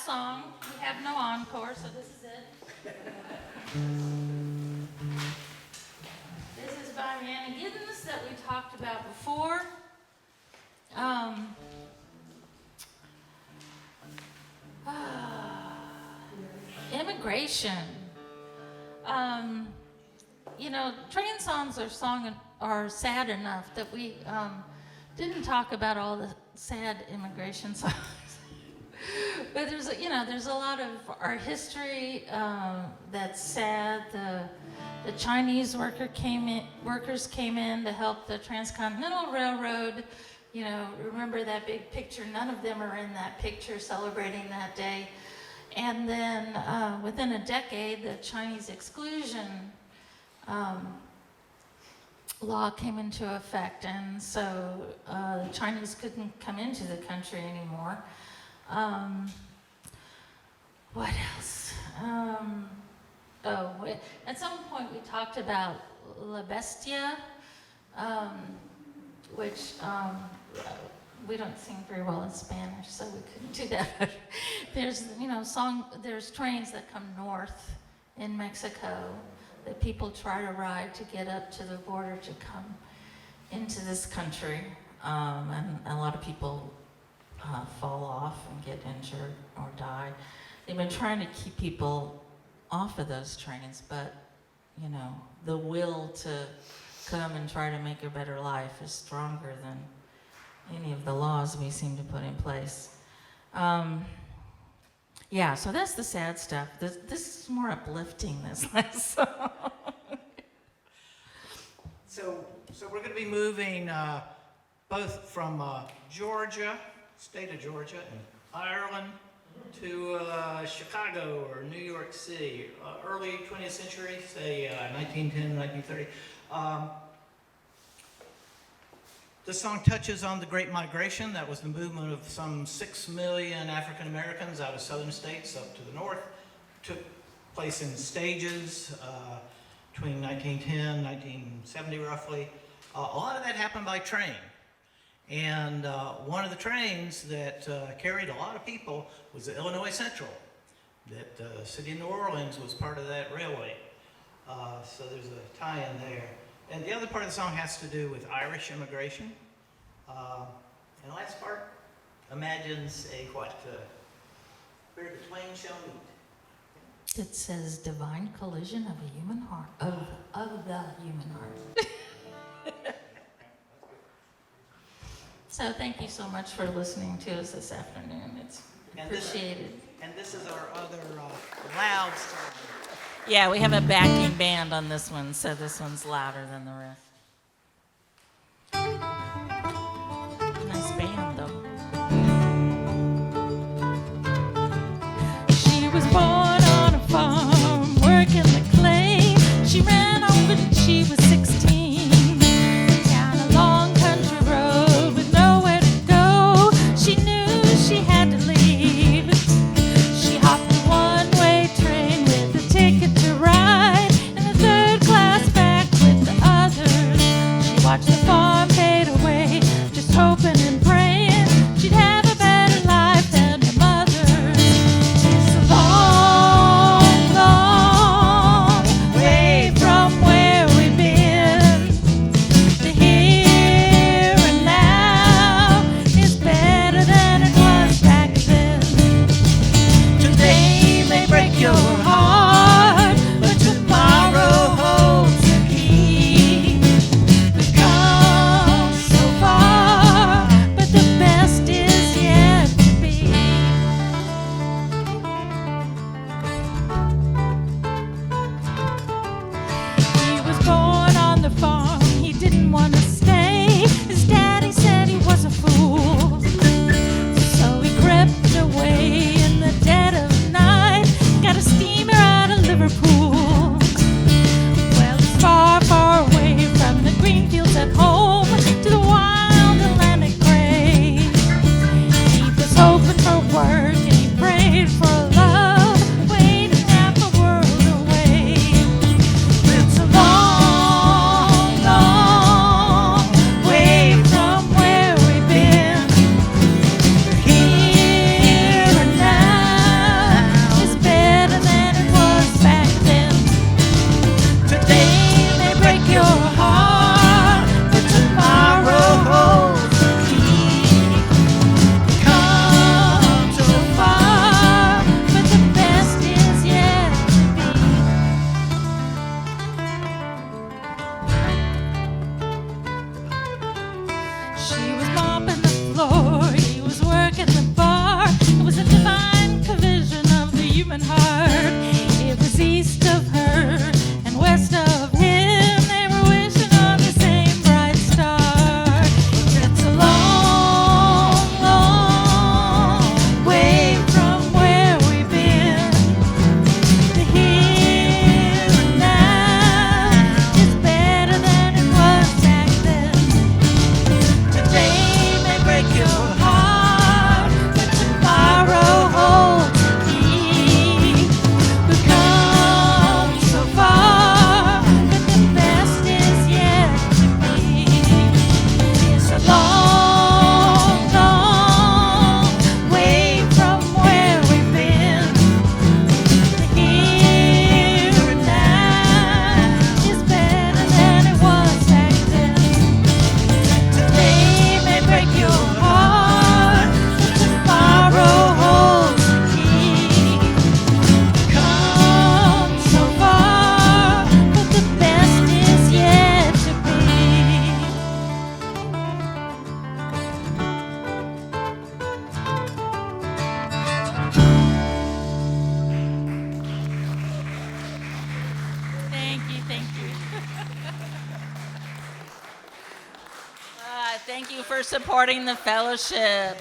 song. We have no encore, so this is it. This is by Rihanna Giddens that we talked about before. Immigration. Train songs are sad enough that we didn't talk about all the sad immigration songs. But there's a lot of our history that's sad. The Chinese workers came in to help the Transcontinental Railroad. Remember that big picture? None of them are in that picture celebrating that day. And then within a decade, the Chinese exclusion law came into effect, and so the Chinese couldn't come into the country anymore. What else? At some point we talked about La Bestia, which we don't sing very well in Spanish, so we couldn't do that. There's trains that come north in Mexico that people try to ride to get up to the border to come into this country, and a lot of people fall off and get injured or die. They've been trying to keep people off of those trains, but the will to come and try to make a better life is stronger than any of the laws we seem to put in place. So that's the sad stuff. This is more uplifting, this last song. So we're going to be moving both from Georgia, state of Georgia, and Ireland to Chicago or New York City, early 20th century, say 1910, 1930. This song touches on the Great Migration. That was the movement of some 6 million African Americans out of southern states up to the north. Took place in stages between 1910 and 1970 roughly. A lot of that happened by train. And one of the trains that carried a lot of people was the Illinois Central. That the city of New Orleans was part of that railway. So there's a tie-in there. And the other part of the song has to do with Irish immigration. And the last part imagines where the twain shall meet. It says divine collision of a human heart, of the human heart. So thank you so much for listening to us this afternoon. It's appreciated. And this is our other loud song. Yeah, we have a backing band on this one, so this one's louder than the rest. Nice band, though. She was born on a farm, working the clay. She ran over when she was 16. Down a long country road with nowhere to go. She knew she had to leave. She hopped a one-way train with a ticket to ride, and a third class back with the others. for supporting the fellowship.